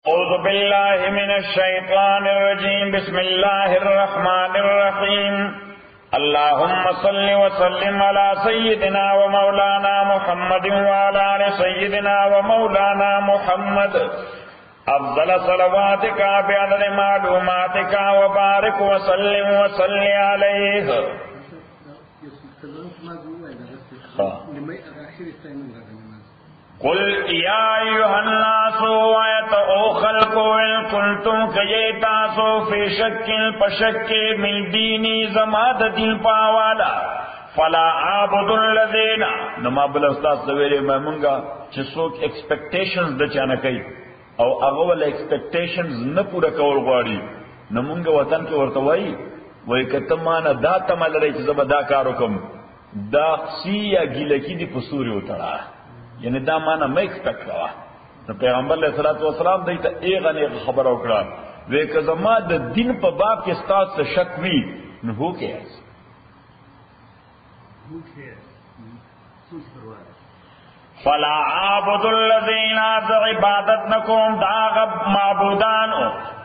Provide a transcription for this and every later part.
أعوذ بالله من الشيطان الرجيم بسم الله الرحمن الرحيم اللهم صل وسلم على سيدنا ومولانا محمد وعلى آل سيدنا ومولانا محمد أفضل صلواتك بعدد معلوماتك وبارك وسلم وصل عليه. قل يا أيها الناس ويتأو خلقوا إن كنتم كجيتاسو في شك فشك من ديني زماد دين پاوالا فلا عابد الذين نما بل استاد سویرے میں منگا چې څوک ایکسپیکټیشنز د چانه کوي او هغه ول ایکسپیکټیشنز نه پوره کول غواړي نو مونږ وطن کې ورته وای کته مان دا تمل لري چې زما دا کار وکم دا سی یا ګلکی دی پسوري وټړه یعنی دا معنا مې ایکسپیکټ کوا نو پیغمبر علیہ الصلوۃ والسلام دایته ایغه نه خبر وکړه وې که زما د دین په باب کې استاد څه شک وی نو هو کې فلا عابد الذین عبادت نکوم داغ معبودان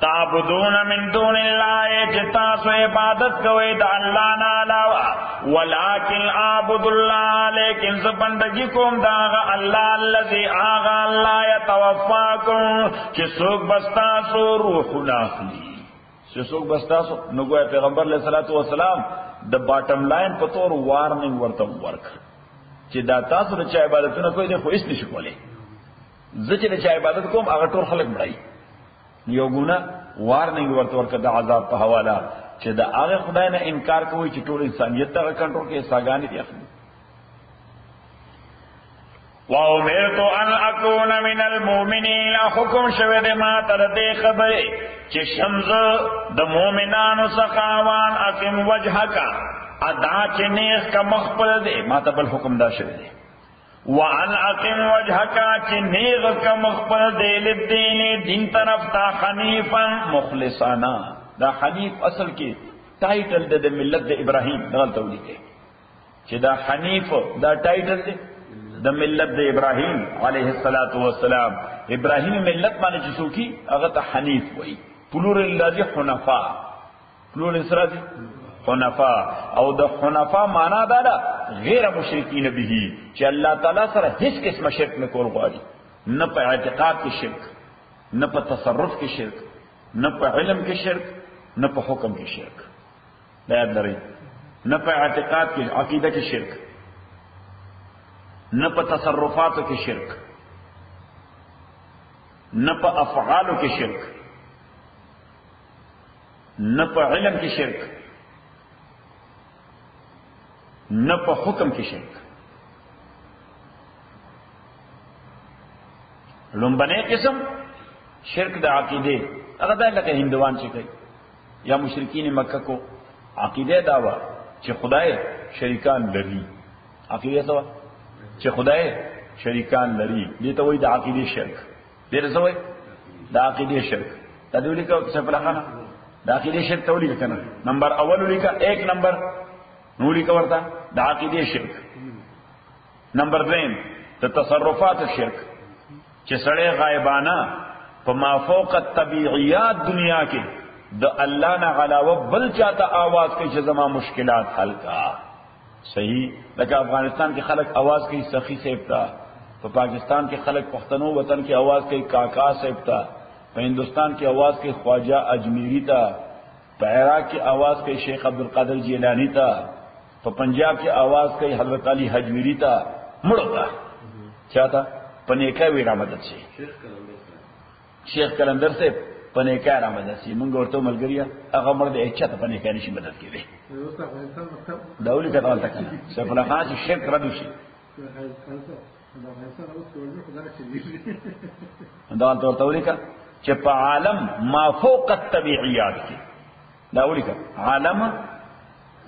تعبدون من دون اللہ جتاسو عبادت کوئی دا اللہ نالاوا ولیکن عابد اللہ لیکن زبندگی کوم داغ اللہ الذی آغا اللہ یتوفاکم چی سوک بستاسو روح ناخلی چی سوک بستاسو نگویا پیغمبر علیہ السلام دا باٹم لائن پتور وارننگ ورطم ورک چې دا تاسو د چا عبادتونه کوئ خو هیڅ نشي کولی زه چې د چا عبادت کوم هغه ټول خلک مړای یو ګونه وارننګ ورته ورکړه د عذاب په حواله چې د هغه خدای نه انکار کوي چې ټول انسانیت ته کنټرول کې ساګانی دي اخلي وَأُمِرْتُ أَنْ أَكُونَ مِنَ الْمُؤْمِنِينَ حکم شوه د ما تر دې خبره چې شمز د مؤمنانو څخه اقم وجهک ادا چې نیغ کا مخبر دے ما ته بل حکم دا شوی دی وان اقم وجهک چې نیغ کا مخبر دے لدین دین طرف تا حنیفا مخلصانا دا حنیف اصل کې ټایټل د ملت د ابراهیم دغه ولیکي چې دا حنیف دا ټایټل دی د ملت د ابراهیم علیه السلام ابراهیم ملت باندې چې څوکي هغه ته حنیف وایي پلورل لازم حنفاء پلورل سره حنفاء او د حنفاء معنا دا ده غیر مشرکین به چې الله تعالی سره هیڅ قسم شرک نه کول غواړي نه په اعتقاد کې شرک نه په تصرف کې شرک نه په علم کې شرک نه په حکم کې شرک دا یاد لرئ نه په اعتقاد کې عقیده کې شرک نه په تصرفاتو کې شرک نه په افعالو کې شرک نه په علم کې شرک نه په حکم کې شرک لومبنه قسم شرک د عقیده هغه د لکه هندوان چې کوي یا مشرکین مکه کو عقیده داوا چې خدای شریکان لري عقیده سوا چې خدای شریکان لري دې ته وایي د عقیده شرک دې ته وایي د عقیده شرک تدولی کا سفلخانه د عقیده شرک تولی کنه نمبر اول لیکا 1 نمبر نولی کا ورتا دا عقیده شرک نمبر 2 د تصرفات شرک چې سړی غایبانه په مافوق الطبيعيات دنیا کې د الله نه علاوه بل چاته आवाज کوي چې زما مشکلات حل کا صحیح لکه افغانستان کې خلک आवाज کوي سخی صاحب تا په پاکستان کې خلک پښتنو وطن کې आवाज کوي کاکا صاحب تا په هندستان کې आवाज کوي خواجہ اجمیری تا په عراق کې आवाज کوي شیخ عبدالقادر جیلانی تا په پنجاب کې आवाज کوي حضرت علی حجویری تا مړو تا چاته پنیکا وی را مدد شي شیخ کلندر سے پنیکا را مدد شي مونږ ورته ملګریا هغه مړ دې چاته پنیکا نشي مدد کړي داولی کته ولته کنه سیف الله خان چې شرک ردو شي دا ورته ولیکه چې په عالم ما فوق الطبيعيات کې داولی کته عالم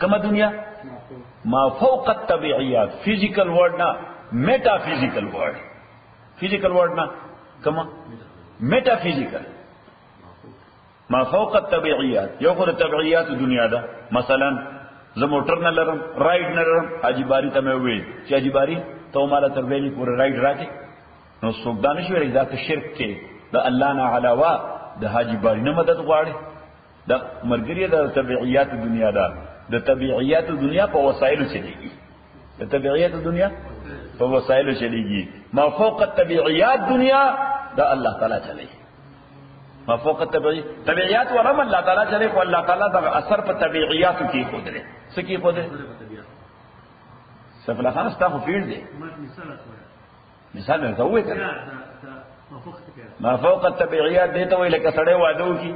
کما دنیا ما فوق الطبيعيات فزیکل ورډ نه میٹا فزیکل ورډ فزیکل ورډ نه کما میٹا فزیکل ما فوق الطبيعيات یو خو طبيعيات دنیا ده مثلا زه موټر نه لرم رائډ نه لرم حاجی باری ته مې وې چې حاجی باری ته مال تر ویلي پورې رائډ راکې نو څوک دانش ویل دا ته شرک کې د الله نه علاوه د حاجی باری نه مدد غواړي. د مرګري د طبيعيات دنیا دا د طبيعيات دنیا په وسایلو چلیږي. د طبيعيات دنیا په وسایلو چلیږي. ما فوق الطبيعيات دنیا دا الله تعالی چلی. ما فوق طبيعيات ورم الله تعالی چلی خو الله تعالی دا اثر په طبيعيات کې خود لري. څه کې خود لري؟ سفلا خان استاخو فیل دی. مثال ورته وې کړه. ما فوق الطبيعيات دې ته وې لکه سړی وادو کی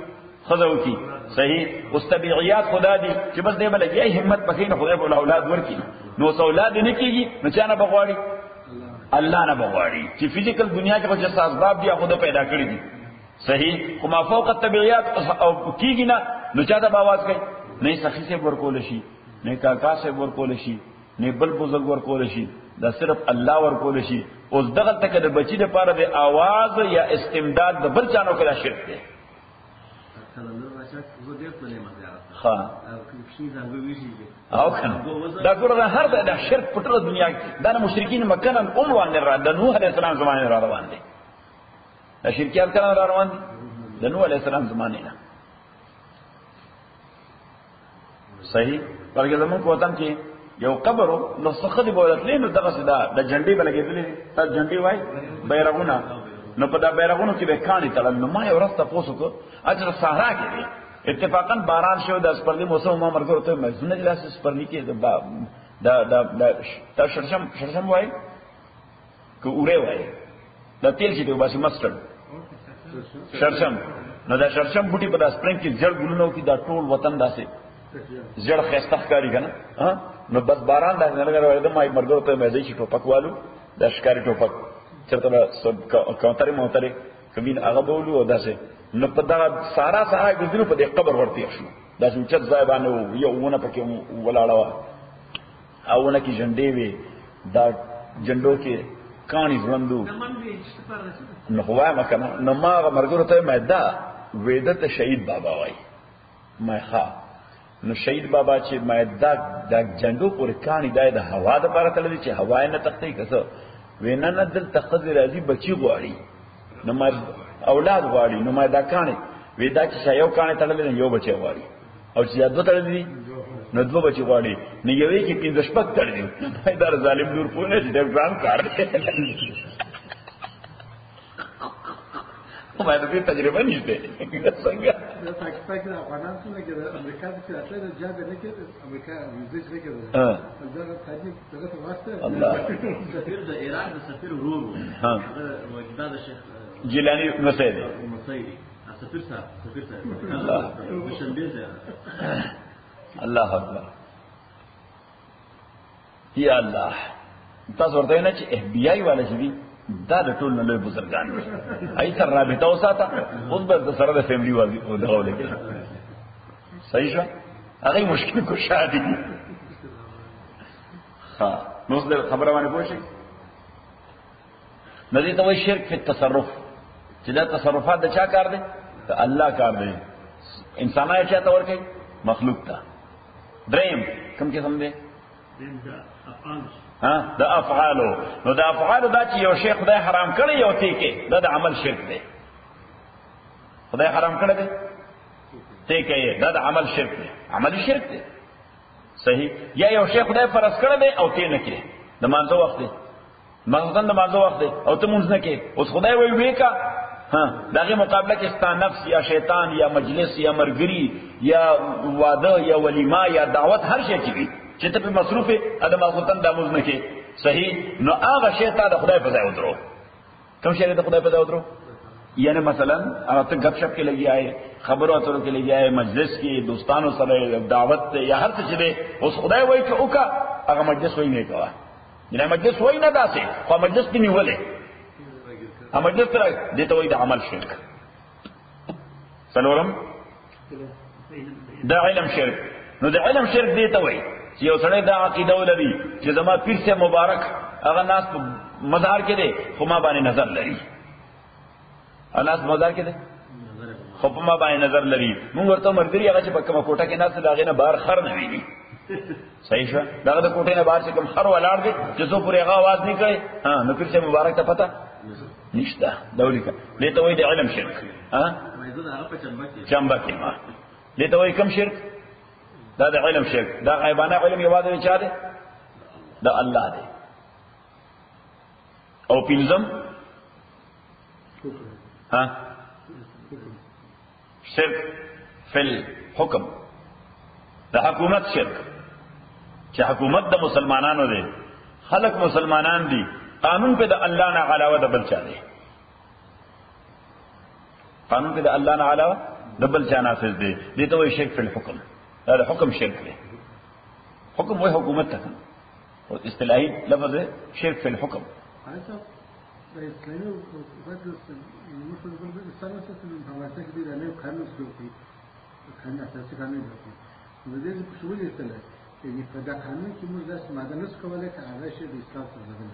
خذو کی صحیح. اوس طبيعيات خدا دي چې بس دې بلګي همت پکې نه خدای په اولاد ورکی. نو اولاد نه کیږي نو چا نه بغواړي؟ الله نه بغواړي. چې فزیکل دنیا کې کوم اسباب دي خدای پیدا کړی دي صحیح. خو ما فوق الطبيعيات او کیږي نه نو چا ته आवाज کوي؟ نه سخی سے ورکول شي، نه کاکا سے ورکول شي، نه بل بزرگ ورکول شي، دا صرف الله ورکول شي. اوس دغه تک د بچی لپاره د आवाज یا استمداد د بل چانو کړه شرک دی. ها او کنه دا ګوره هر د شرک په ټول دنیا کې دا مشرکین مکه نن عمر نه د نوح علیه السلام زمانه را روان دي. دا شرکیان کله را روان دي؟ د نوح علیه السلام زمانه نه صحیح. ورګه زمون په وطن کې یو قبر نو څخه دی بولتلې نو دغه صدا د جنډي بلګېدلې ته جنډي وای بیرغونه نو په دا بیرغونو کې به کانی تل نو ما یو راسته پوسو کو اجر صحرا کې دی اتفاقا باران شو د سپرلی موسم ما مرګ ورته مې زنه جلاس سپرلی کې دا شرشم وای کو اوره وای دا تیل چې دی باسي مستر شرشم نو دا شرشم بوټي په دا سپرنګ کې جړ ګلونو کې دا ټول وطن داسې زړه خسته ښکاری کنه ها. نو بس باران دا نه لګره د مای مرګ ته مې ځي چې ټوپک والو د ښکاری ټوپک چرته کوتره موتره کمین هغه بولو او داسې نو په دا سارا سارا ګذرو په دې قبر ورته شو دا چې چت ځای باندې یو ونه پکې ولاړه او ونه کې جنډې وي دا جنډو کې کانی ژوندو نو هوا مکنه نو ما مرګ ته مې دا وېدت شهید بابا وای مې ښا نو شهید بابا چې مې دا جنډو پر کانی دای د هوا د پاره تللی چې هوا نه تختې کسه وینا نه دل تخذ راځي بچي غواړي نو ما اولاد غواړي نو ما دا کانی وېدا چې یو کانی تللی یو بچي غواړي او چې یاد تللی نو دوه بچي غواړي نو یوې کې 15 شپک تړي دا ظالم نور پونه چې د ګرام کار ما د دې تجربه نشته څنګه دا پاکستان کې افغانان څنګه کې د امریکا د سیاست د جاب نه کې امریکا ویزه نه کې دا تاجیک دغه واسطه الله سفیر د ایران د سفیر ورور ها وجداد شیخ جیلانی مسعودی سفیر صاحب الله شنبه الله اکبر یا الله تاسو ورته نه چې اف بی آی والا چې دا د ټول نه لوی بزرګان دي ای سره رابطه وساته اوس به د سره د فیملی والی او دغه ولګي صحیح شو هغه مشکل کو شادي ها نو څه خبره باندې پوښي ندی ته وایي شرک په تصرف چې دا تصرفات د چا کار دي د الله کار دي انسانای چا تور کوي مخلوق ته دریم کوم کې سم دي ها د افعالو نو د افعالو دا چې یو شی خدای حرام کړی یو تی کې دا د عمل شرک دی خدای حرام کړی دی تی کې دا د عمل شرک دی عمل شرک دی صحیح. یا یو شی خدای فرض کړی دی او تی نه کې د مانځو وخت دی مغزن د مانځو وخت دی او ته مونږ نه کې اوس خدای وایي وېکا ها دغه مقابله کې ستا نفس یا شیطان یا مجلس یا مرګري یا واده یا ولیمه یا دعوت هر شی کې چې ته په مصروف ادم غوتن د موږ نه کې صحیح. نو هغه شی ته د خدای په ځای ودرو. کوم شی د خدای په ځای ودرو؟ یعنی مثلا هغه ته غب شپ کې لګي آئے خبرو اترو کې لګي آئے مجلس کې دوستانو سره دعوت یا هر څه دې اوس خدای وایي چې اوکا هغه مجلس وایي نه کوا نه مجلس وایي نه داسې خو مجلس کې نیولې هغه مجلس تر دې ته وایي د عمل شرک. څلورم د علم شرک. نو د علم شرک دې ته وایي چې یو سړی دا عقیده ولري چې زما پیر سے مبارک هغه ناس په مزار کې دی خو ما باندې نظر لري اناس مزار کې دی خو په ما باندې نظر لري موږ ورته مرګري هغه چې په کومه کوټه کې ناس داغه نه بهر خر نه ویږي صحیح شو داغه د کوټې نه بهر چې کوم خر ولاړ دی چې څو پورې هغه आवाज نه کوي ها نو پیر سے مبارک ته پتا نشته دولیکا دته وای د علم شرک ها مایزه دا هغه په چمبه کې چمبه کې ما دته وای کم شرک دا د علم شرک دا غیبانه علم یوازې چا دی د الله دی او پنځم ها شرک فل حکم د حکومت شرک چې حکومت د مسلمانانو دی خلق مسلمانان دي قانون په د الله نه علاوه د بل چا دی قانون په د الله نه علاوه د بل چا نافذ دی دې ته وایي شرک فی الحکم دا د حکم شرک دی حکم وایي حکومت ته او اصطلاحي لفظ شرک فی الحکم اسلامي حکومت مسلمان اسلام څخه په حواله کې د نه قانون څخه قانون اساسي قانون دی نو دې په شوې اصطلاح یعنی په دا قانون کې موږ داسې ماده نشو کولای چې هغه شی د اسلام سره لګل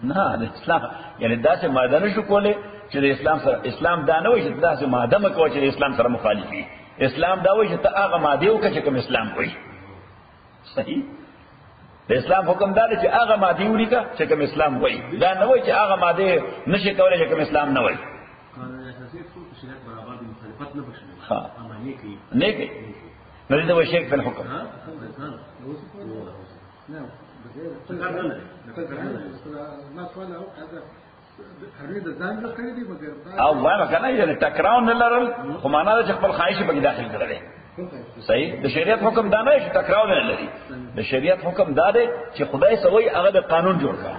نه د اسلام یعنی داسې ماده نشو کولای چې د اسلام سره اسلام دا نه وایي چې داسې ماده مکو چې د اسلام سره مخالف وي اسلام دا وایي چې ته هغه ماده وکړه چې کوم اسلام وایي صحیح د اسلام حکم دا دی چې هغه ماده ولیکه چې کوم اسلام وایي دا نه وایي چې هغه ماده نشي کولای چې کوم اسلام نه وایي قانون اساسي ټول شریعت برابر د مخالفت نه بشي ها اماني کوي نه کوي نو دې وایي شرک په حکم ها نه ما سوال او هذا هغه د ځان له کړی دی مګر او وایي کنه یې ټکراو نه لرل خو معنا د خپل خواهش په داخل کړل صحیح د شریعت حکم دا نه چې ټکراو نه لري د شریعت حکم دا دی چې خدای سوی هغه د قانون جوړ کړ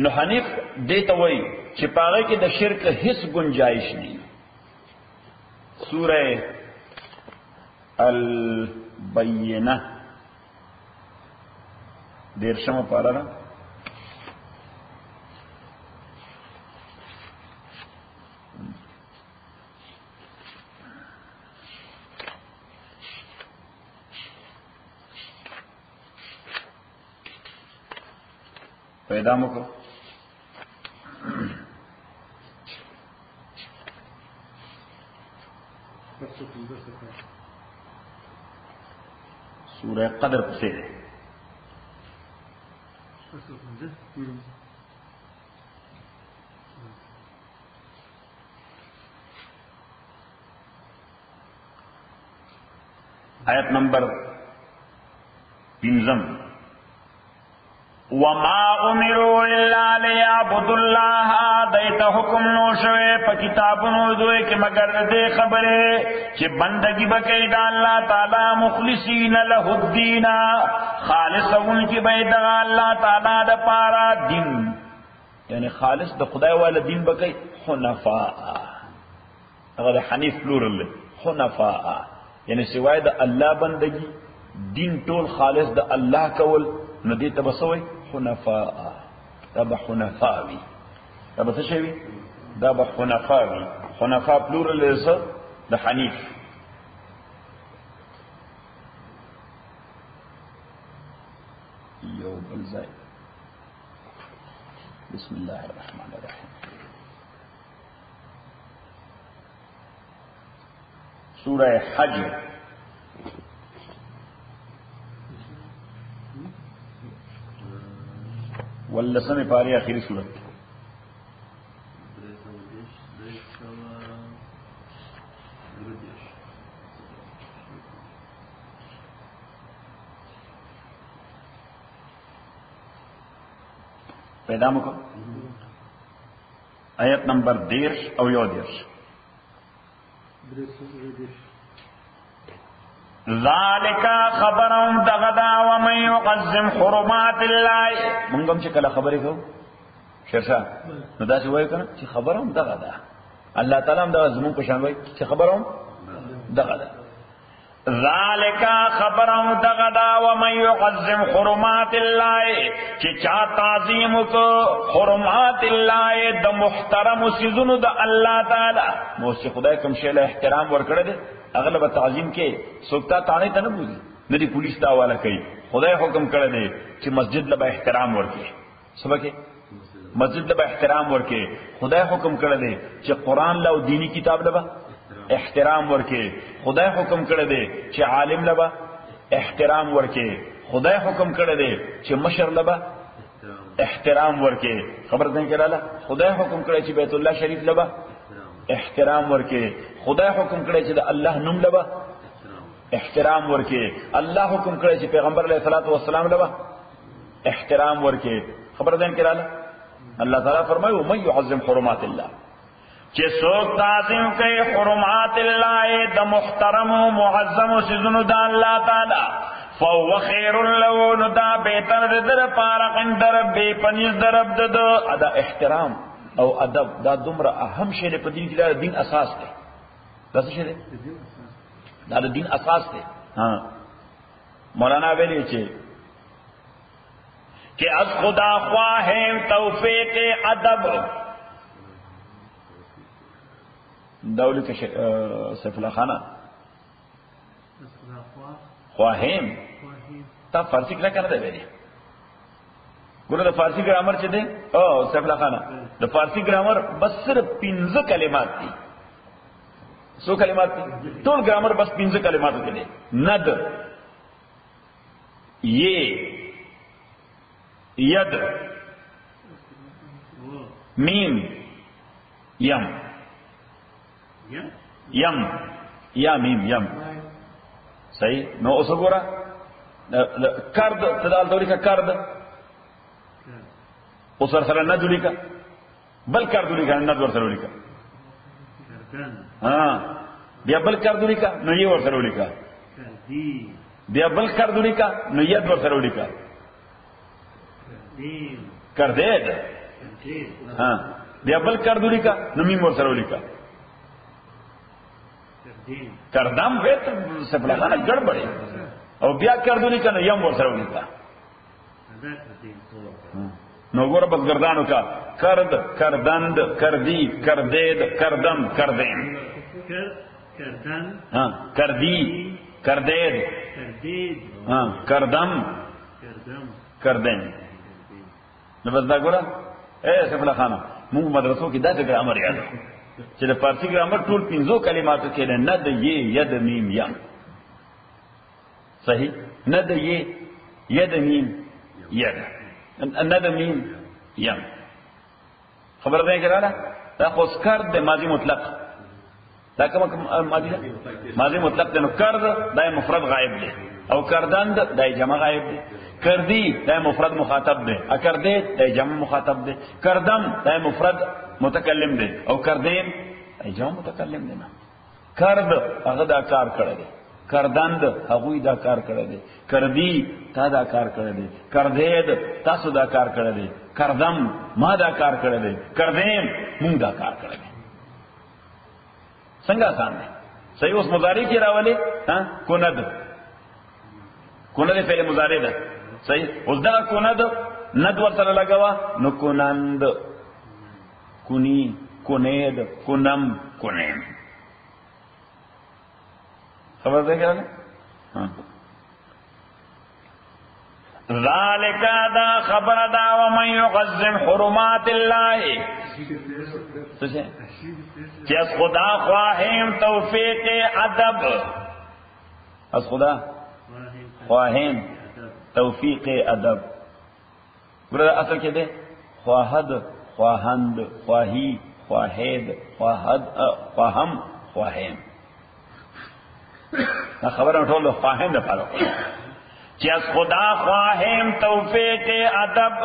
نو حنیف دې ته وایي چې پاره کې د شرک هیڅ گنجائش نه سورہ البینہ دیرشم پارا را پیدا مکو سورہ قدر سے آیت نمبر 3 وما امروا الا ليعبدوا الله دایته حکم نو شوه په کتابونو دوی کې مگر دې خبره چې بندگی وکړي د الله تعالی مخلصین له الدین خالصون کې به د الله تعالی د پاره دین یعنی خالص د خدای والا دین وکړي حنفاء هغه حنیف پلورل حنفاء یعنی سوای د الله بندگی دین ټول خالص د الله کول نو دې تبسوي حنفاء دا به حنفاوي دا به څه شي دا به حنفاوي حنفاء پلورل د حنیف یو بل ځای بسم الله الرحمن الرحیم سورہ حج واللسم پاری آخری صورت پیدا مکو آیت نمبر 10 او 11 ذالک خبرهم دغدا ومن يعظم حرمات الله مونږ هم چې کله خبرې کوو شرشا نو دا څه وایو کنه چې خبرهم دغدا الله تعالی هم دا زمون په شان وایي چې خبرهم دغدا ذالک خبرهم دغدا ومن يعظم حرمات الله چې چا تعظیم کو حرمات الله د محترم سيزونو د الله تعالی نو چې خدای کوم شی له احترام ورکړي دي اغلب تعظیم کې سوکتا تانه ته نه بوزي ندی پولیس دا والا کوي خدای حکم کړی دی چې مسجد له احترام ورکړي سبکه مسجد له احترام ورکړي خدای حکم کړی دی چې قران له او دینی کتاب له احترام ورکړي خدای حکم کړی دی چې عالم له احترام ورکړي خدای حکم کړی دی چې مشر له احترام ورکه خبر ده کړه خدای حکم کړی چې بیت الله شریف لبا احترام ورکه خدای حکم کړی چې د الله نوم لبا احترام ورکه الله حکم کړی چې پیغمبر علیه الصلاۃ والسلام لبا احترام ورکه خبر ده کړه الله تعالی فرمایو من يعظم حرمات الله چې څوک تعظیم کوي حرمات الله د محترم او معظم سيزونو د الله تعالی فهو خير له نو دا بهتر د در پاره عند رب پنځ درب د ادا احترام او ادب دا دومره اهم شی په دین کې د دین اساس دی دا څه شی دی دا د دین اساس دی ها مولانا ویلي چې از خدا خواهیم توفیق ادب دولت سیف اللہ خانہ خواہیم تا فارسی کلا کرنا دے بیدی گونا دا فارسی گرامر چی دے سیف اللہ خانہ دا فارسی گرامر بس صرف 15 کلمات تھی سو کلمات تھی طول گرامر بس 15 کلمات کے دے ند یہ ید میم یم یم یا میم یم صحیح نو اوس وګوره کرد تدال دوری کا کرد اوس سره نه دوری کا بل کرد دوری کا نه ور سره دوری کا ها بیا بل کرد دوری کا نو یې ور سره دوری کا بیا بل کرد دوری کا نو ید ور سره دوری کا کردید ها بیا بل کرد دوری کا نو میم ور سره دوری کا کردم ویت سپلاخانه گڑبڑے او بیا کردونی کنه یم ور سره ونیتا نو ګوره بس گردانو کا کرد کردند کردی کردید کردم کردین ها کردی کردید ها کردم کردین نو بس دا ګوره اے سپلاخانه موږ مدرسو کې دا څنګه امر یاد چې د فارسی ګرامر ټول 15 کلماتو کې نه د ی ید میم یم صحیح نه د ی ید میم ید نه د میم یم خبر ده کړه دا خو اسکار د ماضی مطلق دا کوم ماضی ده ماضی مطلق د نو کرد د مفرد غائب دی او کردند د جمع غائب دی کردی د مفرد مخاطب دی اکردی د جمع مخاطب دی کردم د مفرد متکلم دی او کردین ایجام متکلم دی نه کرد هغه دا کار کړی دی کردند هغه دا کار کړی دی کردی تا دا کار کړی دی کردید تاسو دا کار کړی دی کردم ما دا کار کړی دی کردیم مونږ دا کار کړی دی څنګه آسان دی صحیح اوس مضارع کې راولي ها کند کند فعل مضارع ده صحیح اوس دا کند ند ورته لګوا نو کنند کنی کنید کنم کنیم خبر ده کیا ذالک دا خبر دا ومن یعظم حرمات اللہ کہ از خدا خواہیم توفیق ادب از خدا خواہیم توفیق ادب برادر اصل کیا دے خواہد خواہند خواہی خواہید خواہد خواہم خواہیم نا خبرم ټول خواهیم د پاره چې از خدا خواهیم توفیق ادب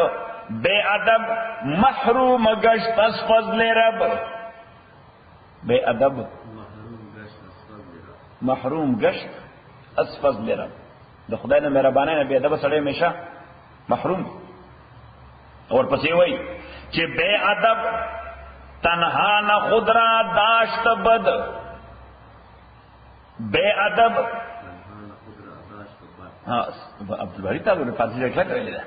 بے ادب محروم گشت از فضل رب بے ادب محروم گشت از فضل رب د خدای نه مهربانه نه بے ادب سره همیشه محروم اور پسې وای چې بے ادب تنها نه خود را داشت بد بے ادب ہاں عبدالباری صاحب نے فارسی سے کیا کر لیا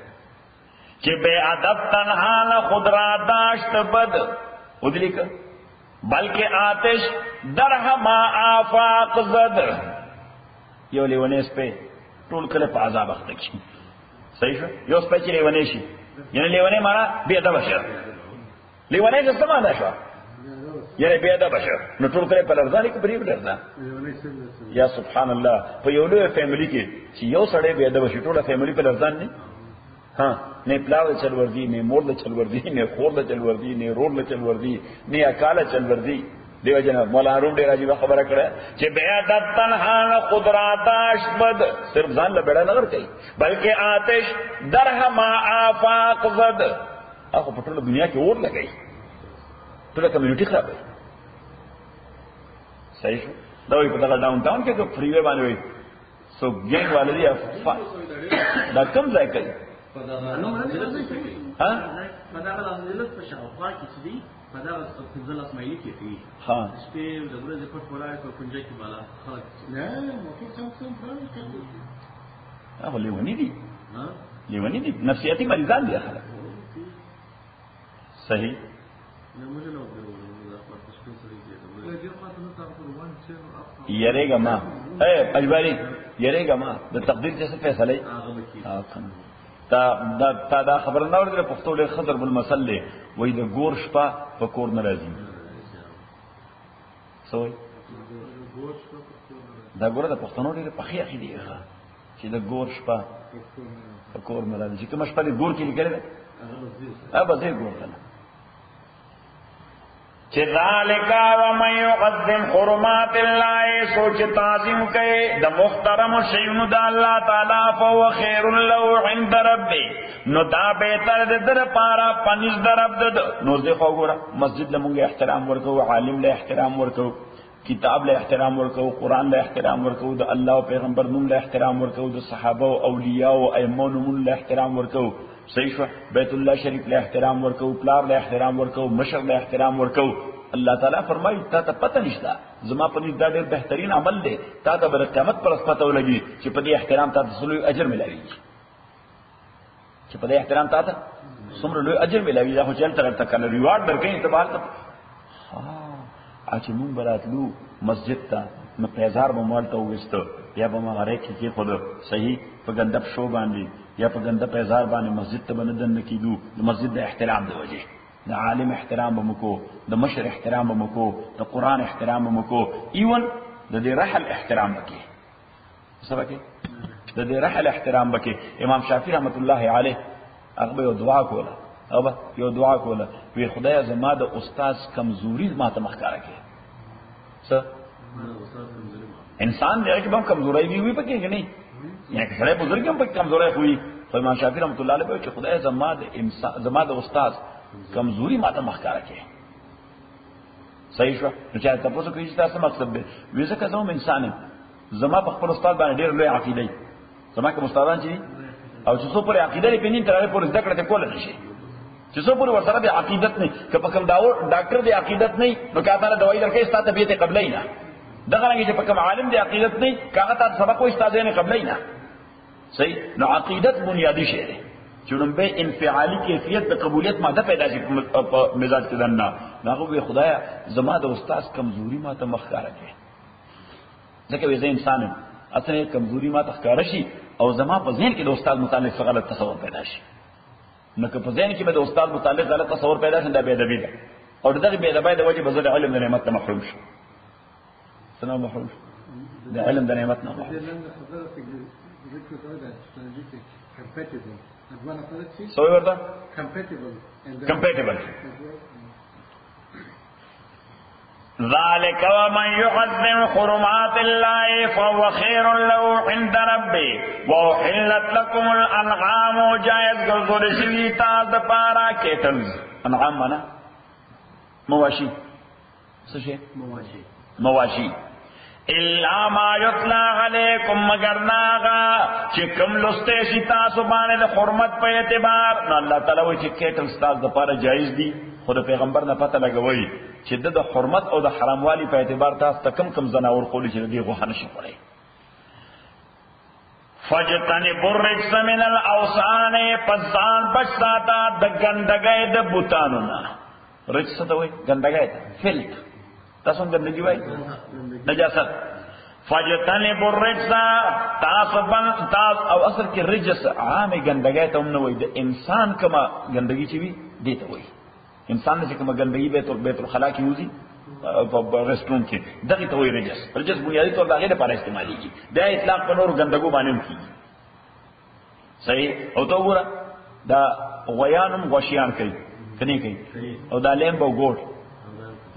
کہ بے ادب تنہا نہ خود را داشت بد ادلی کا بلکہ آتش درہما آفاق زد یہ لیونے اس پہ ٹول کلے پا عذاب اختک شی صحیح شو یہ اس پہ چی لیونے شی یعنی لیونے مانا بے ادب شر لیونے جس مانا شو یعنی بے ادب شر نو ټول کله په لرزانې کې بریو لرزا یا سبحان الله په یو لوی فیملی کې چې یو سړی بے ادب شي ټوله فیملی په لرزان نه ها نه پلاو چل وردی نه مور د چل وردی نه خور د چل وردی نه رور د چل وردی نه اکاله چل وردی دیو جنا مولانا روم ډیر عجیب خبره کړه چې بیا د تنها قدرت اشبد صرف ځان له بیڑا نظر کوي بلکې آتش درهما آفاق زد هغه په ټول دنیا کې اور لګي ټول کمیونټي خرابه صحیح شو دا وي په دغه ډاون ټاون کې چې فری وی باندې وي سو ګینګ والي دا کم ځای کوي ها پدغه لازمت په شاوخوا کې چې دی پدغه څنګه اسماعیلی کې کوي ها شپې د ورځې په وړاندې په کنجه کې بالا خلک نه مو څنګه کوي هغه لیونی دي ها لیونی دي نفسیاتي مریضان دي خلک صحیح نه موږ له وګورو دا په تاسو سره کې یریګه ما اے اجباری یریګه ما د تقدیر څه فیصله تا دا خبر نه ورته پښتو له خضر بن مسله وای د ګور شپه په کور ناراضي سوې دا ګور د پښتنو ډېر په خیخ دی چې د ګور شپه په کور ناراضي چې کوم شپه د ګور کې لګل هغه به زه ګور کنه چې ذالک و من يقدم حرمات الله سوچ تعظیم کوي د محترم شیونو د الله تعالی فهو خیر له عند ربه نو دا بهتر د در پارا پنځ درب د نو زه خو ګوره مسجد له مونږه احترام ورکو عالم له احترام ورکو کتاب له احترام ورکو قران له احترام ورکو د الله او پیغمبر نوم له احترام ورکو د صحابه او اولیاء او ائمه نوم له احترام ورکو صحیح شو بیت الله شریف له احترام ورکو پلار له احترام ورکو مشر له احترام ورکو الله تعالی فرمایي تا ته پته نشته زما په دې دا ډېر بهترین عمل دی تا ته بر قیامت پر پته ولګي چې په دې احترام ته څلوي اجر ملایي چې په دې احترام ته څومره لوی اجر ملایي دا خو چل تر کنه ریوارډ درکې اعتبار ته چې مونږ براتلو مسجد ته نو پیزار به مالته وستو یا به مغره کې خود صحیح په ګندب شو باندې یا په ګندب پیزار باندې مسجد ته بندن کیدو د مسجد د احترام دی وجه د عالم احترام بمکو د مشر احترام بمکو د قران احترام بمکو ایون د دې رحل احترام وکي سبا کې د دې رحل احترام وکي امام شافعي رحمت الله علیه هغه یو دعا کوله هغه یو دعا کوله وی خدای زما د استاد کمزوري ماته مخکاره کړي څه انسان دې چې بم کمزوري وي پکې نه یعنی سره بزرګ هم پکې کمزوري وي خو امام شافعي رحمت الله علیه چې خدای زما د استاد کمزوری ماته مخکاره کې صحیح شو نو چې تاسو کوی چې تاسو مقصد به ویزه کوم انسان زما په خپل استاد باندې ډېر لوی عقیده زما کوم استادان چې او چې څو پر عقیده لري پینې تر پورې ذکر ته کول نشي چې څو پر ورسره د عقیدت نه که په کوم ډاکټر دی عقیدت نه نو کاته دوايي درکې ستاسو طبيعت قبلې نه دغه رنګ چې په کوم عالم دی عقیدت نه کاغه تاسو سبق وې استاد نه قبلې نه صحیح نو عقیدت بنیادی شی دی چون به انفعالی کیفیت د قبولیت ماده پیدا شي په مزاج کې دنه هغه به خدایا زما د استاد کمزوري ماته مخکاره کړي ځکه وې زه انسان اصله کمزوري ماته ښکاره شي او زما په ذهن کې د استاد متعلق غلط تصور پیدا شي نو که په ذهن کې به د استاد متعلق غلط تصور پیدا شي دا به ادبي ده او دغه به ادبي د وجه بزر علم د نعمت ته محروم شي څنګه محروم شي د علم د نعمت نه محروم So you are the compatible. ذلك ومن يعظم حرمات الله فهو خير له عند ربه وأحلت لكم الأنعام جائز گزر شوی تاز پارا کیٹلز انعام مانا مواشی سشے مواشی الا ما یطلع علیکم مگر ناغا چې کوم لسته شي تاسو باندې د حرمت په اعتبار نو الله تعالی وایي چې کېټل ستاسو لپاره جایز دي خو د پیغمبر نه پته لګوي چې د حرمت او د حرام والی په اعتبار تاسو ته کم زناور قولی چې دی غوښنه شي پړي فجتنبوا الرجس من الاوثان فزان بچاتا د ګندګۍ د بوتانو نه رجس ته وایي ګندګۍ فلت تاسو ګندګي وایي نجاست فجتنبوا الرجس تاس او اصل کې رجس عام ګندګۍ ته هم نه وایي د انسان کما ګندګي چې وي دی ته وایي انسان چې کما ګندګي بیت الخلا کې وځي په رستورانت کې دغه ته وایي رجس بنیادی طور باندې لپاره استعماليږي دا اطلاق په نور ګندګو باندې کیږي صحیح او ته وګوره دا غویانم غوشیان کوي کني کوي او دا لیم به ګوټ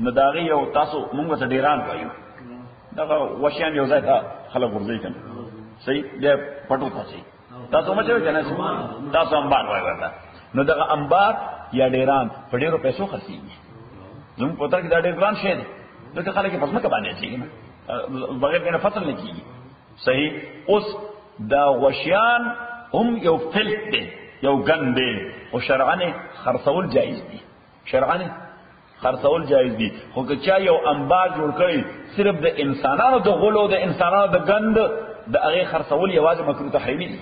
نو داغه یو تاسو موږ ته ډیران وایو دا غوشیان یو ځای ته خلک ورځي کنه صحیح دې پټو تاسو تاسو مچو کنه تاسو انبار وایو نو دا انبار یا ډیران په ډیرو پیسو خرڅيږي زموږ پوتر کې دا ډیر ګران شی دی دغه خلک په ځمکه باندې چي بغیر کنه فصل نه کیږي صحیح اوس دا غوشیان هم یو فلت دی یو ګن دی او شرعاً خرڅول جایز دي شرعاً خرڅول جایز دي خو که چا یو انبار جوړ کړي صرف د انسانانو د غلو د انسانانو د ګند د هغه خرڅول یوازې مکروه تحریمی دي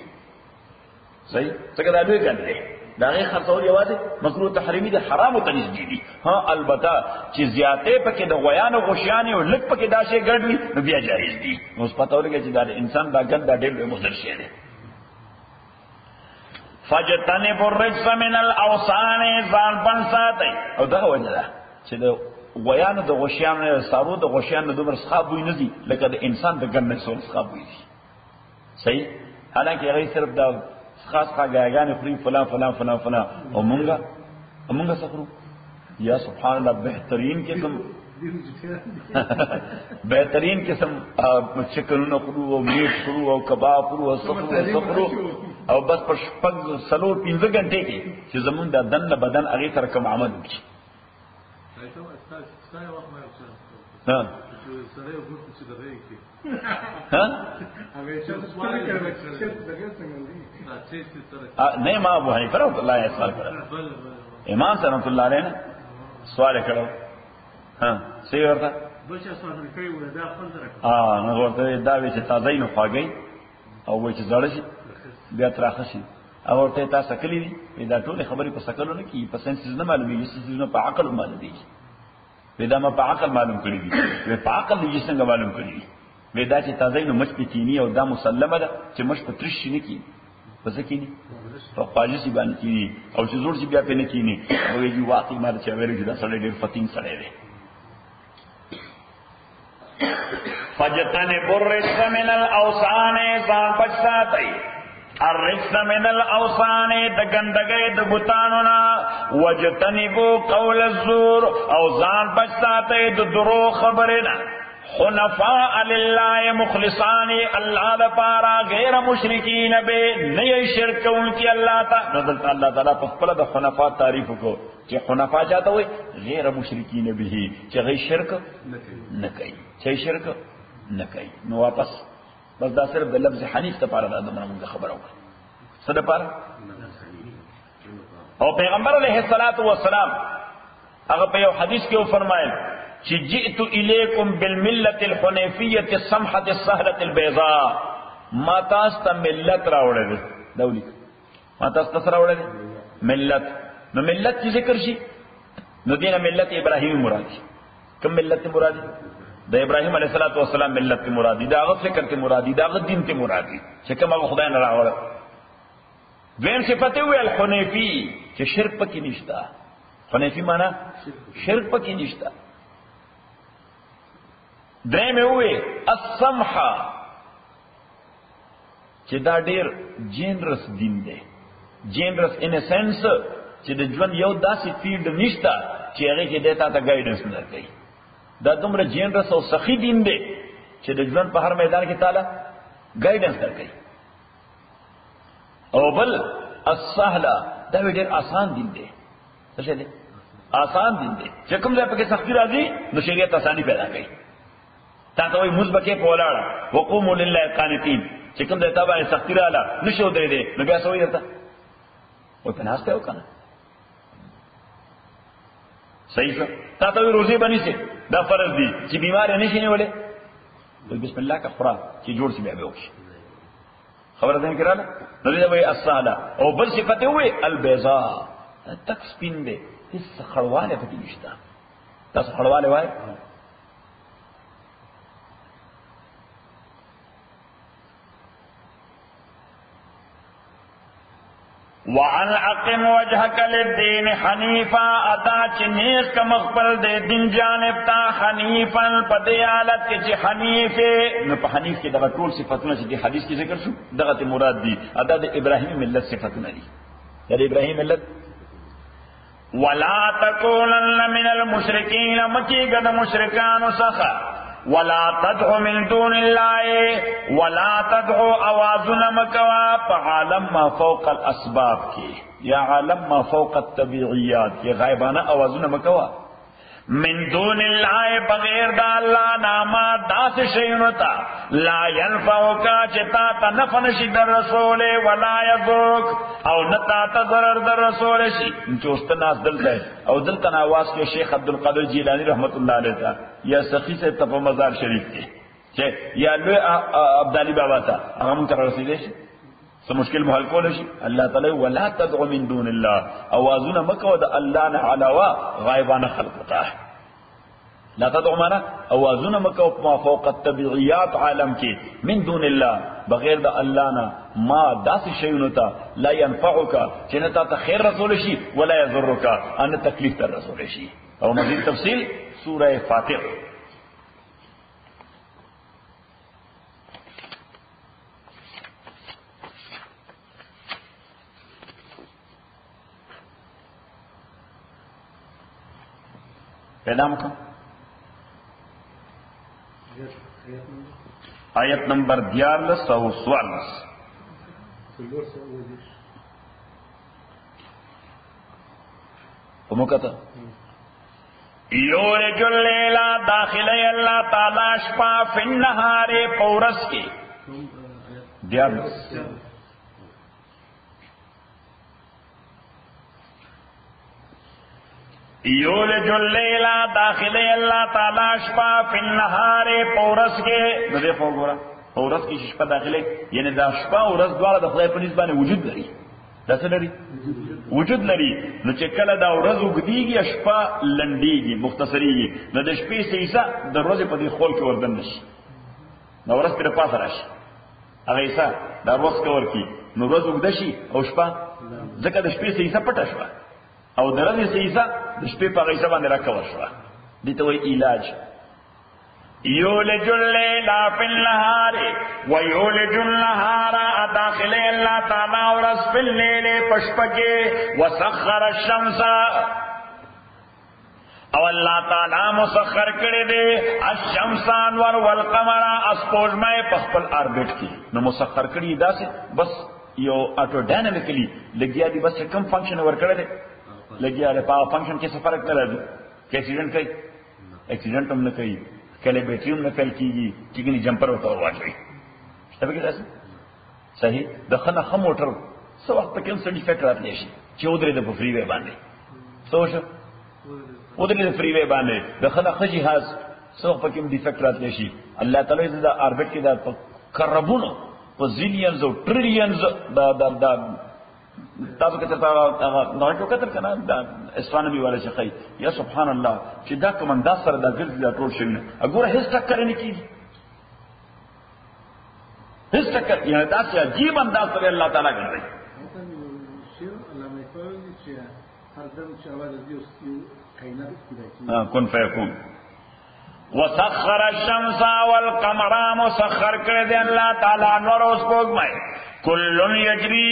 صحیح څنګه دا دوی ګند دی دا هغه خرڅول یوازې مکروه تحریمی دي حرام او تنزیه دي ها البته چې زیاته پکې د غویان او غشیان او لک پکې دا شی ګډوي نو بیا جایز دي اوس پته ولګي چې دا انسان دا ګند دا ډېر مضر شی دی فجتنبوا الرجس من الاوثان ځان پن ساتي او دا وجه ده چې د غویانو د غشیانو سارو د غشیانو د مرسخابوي نه دي لکه د انسان د ګند څو مرسخابوي دي صحیح حالانکه هغه صرف دا خاص غاګان خوري فلان فلان فلان فلان او مونږه سفرو یا سبحان الله بهترین قسم چکن خورو او میټ خورو او کباب خورو او سفرو او بس پر شپږ سلور 15 غنټه کې چې زمون د بدن هغه سره کوم عمل وکړي ها نہیں ما ابو حنیفہ رحمۃ اللہ علیہ سوال کړو امام رحمۃ اللہ علیہ نے سوال کړو ها صحیح ورته بچا سوال کړی و دا خپل درک نو ورته دا وی چې تازه نه خواږي او وی چې زړه شي بیا تراخه شي او ورته تاسو کلی دي دا ټول خبرې په سکلو نه کی په سنس نه معلومیږي چې نه په عقل معلومیږي دا ما په عقل معلوم کړی دي په عقل دې څنګه معلوم کړی دي دا چې تازه نو مش پتینی او دا مسلمه ده چې مش په ترش نه کی پس کینی په پاجسی باندې کینی او چې زور چې بیا په نه کینی او یې واقعي مار چې ویل چې دا سړی ډېر فتین سړی دی فجتنبوا الرجس من الاوثان ځان بچ ساتئ الرجس من الاوثان د ګندګۍ د بوتانو نه وجتنبوا قول الزور او ځان بچ ساتئ د درو خبرې نه حنفاء لله مخلصان الله لپاره غیر مشرکین به نه شرک کوونکی الله تعالی نزل الله تعالی په خپل د حنفاء تعریف کو چې حنفاء چاته وي غیر مشرکین به چې غیر شرک نه کوي چې شرک نه کوي نو واپس بس دا صرف د لفظ حنیف ته لپاره دا موږ خبرو څه لپاره او پیغمبر علیه الصلاۃ والسلام هغه په یو حدیث کې فرمایل چې جئت الیکم بالملة الحنیفیة السمحة السهلة البیضاء ما تاسو ته ملت راوړل دولی ما تاسو ته راوړل ملت نو ملت چې ذکر شي نو دینه ملت ابراهیم مرادي کوم ملت مرادي د ابراهیم علیه السلام ملت مرادي دا هغه فکر ته مرادي دا هغه دین ته مرادي چې کوم خدای نه راوړل وین صفته وی الحنیفی چې شرک پکې نشته حنیفی معنی شرک پکې نشته درې مې وې السمحه چې دا ډېر جنرس دین دی جنرس ان ا سنس چې د ژوند یو داسې فیلډ نشته چې هغه کې دیتا ته ګایډنس نه کوي دا دومره جنرس او سخی دین دی چې د ژوند په هر میدان کې تعالی ګایډنس درکوي او بل السهله دا ډېر آسان دین دی څه دی آسان دین دی چې کوم ځای په کې سختی راځي نو شریعت آسانی پیدا کوي تاسو وي مثبکه کولاړه وقوموا لله قانتين چې کوم د تابع سختی رااله نشو درې دې نو بیا سوې درته او په ناسته وکنه صحیح څه تاسو وي روزي باندې سي دا فرض دي چې بیمار نه شي نیولې بسم الله کا قران چې جوړ شي بیا به وشي خبر ده کړه نو دې وي الصاله او بل صفته وي البيضاء تک سپین دې هیڅ خړواله پکې نشته تاسو خړواله وای وعن اقم وجهك للدين حنيفا ادا چنیس کا مخبل دے دین جانب تا حنیفا پدیالت کے چی حنیف نو په حنیف کې دغه ټول صفاتونه چې د حدیث کې ذکر شو دغه ته مراد دي ادا د ابراهیم ملت صفاتونه دي د ابراهیم ملت ولا تکونن من المشرکین مکیګه د مشرکانو څخه ولا تدعو من دون الله ولا تدعو اوازن مکوا په عالم ما فوق الاسباب کې یا عالم ما فوق الطبيعيات کې غیبانه اوازن مکوا من دون الله بغیر دا الله ناما داس شیونتا لا ينفعك چتا تنفنشی در رسول ولا يضرك او نتا تضرر در رسول شي چوست ناس دلته او دلته आवाज کې شیخ عبدالقادر جیلانی رحمت الله علیه تا یا سخی سے تپ مزار شریف کې چې یا لوی عبدالي بابا تا هغه مونږ ته رسیدې شي سو مشکل محل کول شي الله تعالی ولا تدعو من دون الله اوازونه مکو د الله نه علاوه غایبانه خلق تا لا تدعو معنا اوازونه مکو ما فوق الطبيعيات عالم کې من دون الله بغیر د الله نه ما داس شیونو ته لا ينفعك چې نه تا خیر رسول شي ولا يضرك ان تکلیف تر رسول شي او مزید تفصیل سوره فاتر پیدا مکم آیت نمبر 1144 ومکتا یولج اللیل داخلی اللہ تعالی شپا فی النہار پورس کی 11 یولج اللیل داخلی اللہ تعالی شپا فی النہار پورس کے نو فوق گورا پورس کی شپا داخلی یعنی دا شپا ورځ دواړه د خدای په نسبت باندې وجود لري دا څه لري وجود لري نو چې کله دا ورځ وګدیږي شپا لنډیږي مختصریږي نو د شپې سیسه د ورځې په دې خول کې وردن نشي نو ورځ پر پاسه راشي هغه ایسه دا ورځ کور کی نو ورځ وګدشي او شپه ځکه د شپې سیسه پټه شوه او درځي سیسه د شپې په غیسه باندې راکور شوه دي ته وایي علاج یولج اللیل فی النهار ویولج النهار داخل اللہ تعالی ورځ فی الليل پشپکه وسخر الشمس او اللہ تعالی مسخر کړی دی الشمس انور والقمر اسپوږمۍ په خپل اوربټ کې نو مسخر کړی داسې بس یو اټو ډاینامیکلی لګیا دی بس کم فنکشن ورکړی دی لګیا دی په فنکشن کې څه فرق نه راځي کې اکسیډنټ کوي اکسیډنټ هم نه کوي کله بیټری هم نه فیل کیږي چې ګنې جمپر ورته واچوي شته کې تاسو صحیح د خنه خم موټر څو وخت کې څه ډیفیکټ راتلی شي چې ودرې د فری وی باندې څه شو ودرې د فری وی باندې د خنه خ جهاز څو وخت کې ډیفیکټ راتلی شي الله تعالی دې د اوربټ کې د کربونو په زیلیونز او ټریلیونز دا تاسو کته نو څه کتر کنه دا اسټرونومي والا شي یا سبحان الله چې دا کوم انداز سره دا ګرځي دا ټول شي نه وګوره هیڅ ټکر نه کیږي هیڅ ټکر یا دا چې عجیب انداز سره الله تعالی ګرځي کن فیکون وسخر الشمس والقمر مسخر کړی دی الله تعالی نور اوس کوګمای کل یجری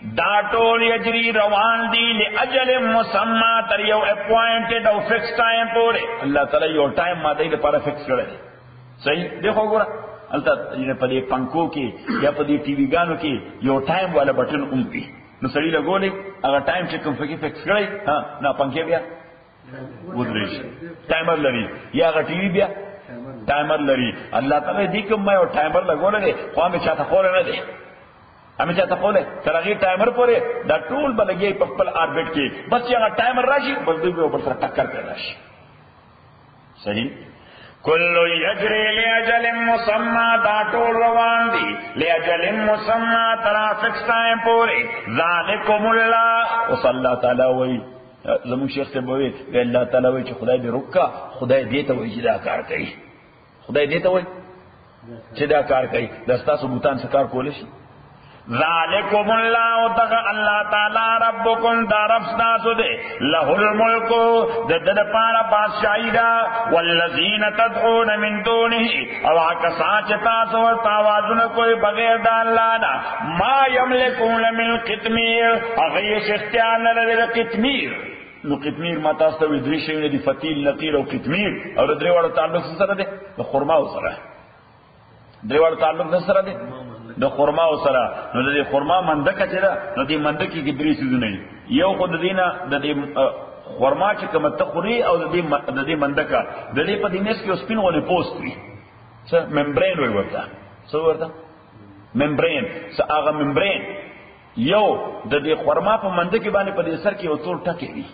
دا ټول یجری روان دی لاجل مسمى تر یو اپوینټډ او فکس ټایم پورې الله تعالی یو ټایم ماده لپاره فکس کړی صحیح دیکھو ګوره البته په دې پنکو کې یا په دې ټي وی ګانو کې یو ټایم والا بٹن اومږي نو سړی لګولې هغه ټایم چې کوم فکس فکس کړی ها نه پنکې بیا ودرېږي ټایمر لري یا هغه ټي وی بیا ټایمر لري الله تعالی دې کوم یو ټایمر لګولې خو مې چاته خور نه دی ہمیں چاہتا قوله ترغی ٹائمر پورے دا ټول بلګي په خپل اوربټ کې بس یو ټایمر راشي بل دوی په سره ټکر کوي راشي صحیح کل یجری لاجل مسمى دا ټول روان دي لاجل مسمى تر فکس ټایم پورے ذالکم الله وصلی الله تعالی وی زمون شیخ ته وی الله تعالی وی چې خدای دې رکا خدای دې ته وی چې دا کار کوي خدای دې ته وی چې دا کار کوي د تاسو بوتان څخه کار کول شي ذالکم اللہ تغ اللہ تعالی ربکم دا رب ستاسو دے لہ الملک دد پارا بادشاہی دا والذین تدعون من دونہ او آکسان چتاسو تاوازن کوئی بغیر دا اللہ نا ما یملکون من قتمیر اغیش اختیار لرد قتمیر نو قتمیر ما تاستوی دری شوی دی فتیل نقیر او قتمیر اور دریوار تعلق سره دے خورما سره دریوار تعلق سره دے د خرما سره نو د خرما مندکه چې دا نو د مندکه کې درې سيزونه یو خود دینه د خرما چې کوم ته خوري او د دې مندکه د دې په دینس کې سپین غونې پوسټ وي څه ممبرین وي ورته څه ورته ممبرین څه هغه ممبرین یو د دې خرما په مندکه باندې په دې سر کې یو تور ټکی وي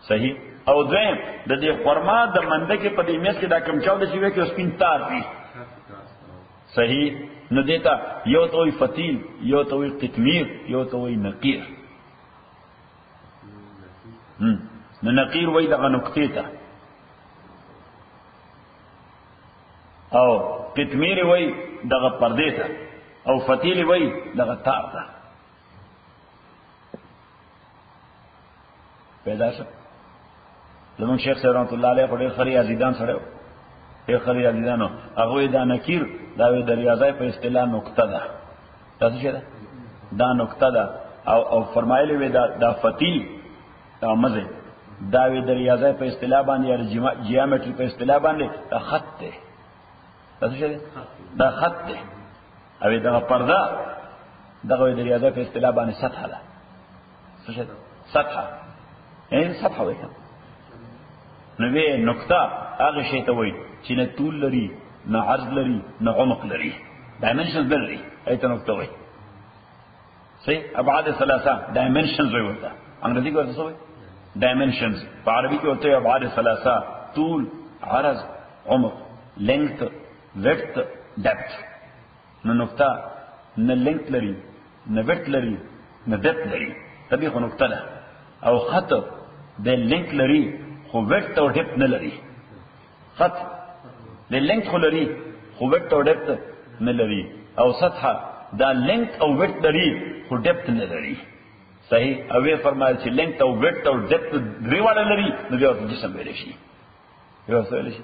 صحیح او دویم د دې خرما د مندکه په دې میس کې دا کم چاو د شي وي کې سپین تار وي صحیح نو دیتا یو توی فتیل یو توی قتمیر یو توی نقیر نو نقیر وی دغا نکتی تا او قتمیر وی دغا پردے تا او فتیل وی دغا تار تا پیدا شد زمان شیخ صاحب رحمت اللہ علیہ پڑے خری عزیدان سڑے ہو اے خری عزیزانو هغه دا نکیر دا د ریاضای په اصطلاح نقطه ده تاسو شه دا نقطه ده او فرمایلی وی دا فتیل دا مزه دا د ریاضای په اصطلاح باندې یا جیومټری په اصطلاح باندې دا خط ده تاسو شه دا خط ده او دا پرده دغه د ریاضای په اصطلاح باندې سطح ده څه شه سطح سطح وایي نو وی نقطه هغه شی ته وایي چې نه طول لري نه عرض لري نه عمق لري ډایمنشنز لري ایته نقطه وایي صحیح ابعاد ثلاثه ډایمنشنز وایي ورته انګریزي کې ورته څه وایي ډایمنشنز په عربي کې ورته ابعاد ثلاثه طول عرض عمق لینث ویډث ډپث نو نقطه نه لینث لري نه ویډث لري نه ډپث لري تبي خو نقطه ده او خط د لینث لري خو ویډث او ډپث نه لري خط د لینث خو لري خو ویډث او ډپث نه لري او سطح دا لینث او ویډث لري خو ډپث نه لري صحیح او وی فرمایل چې لینث او ویډث او ډپث دریواله لري نو بیا جسم ویل شي یو څه ویل شي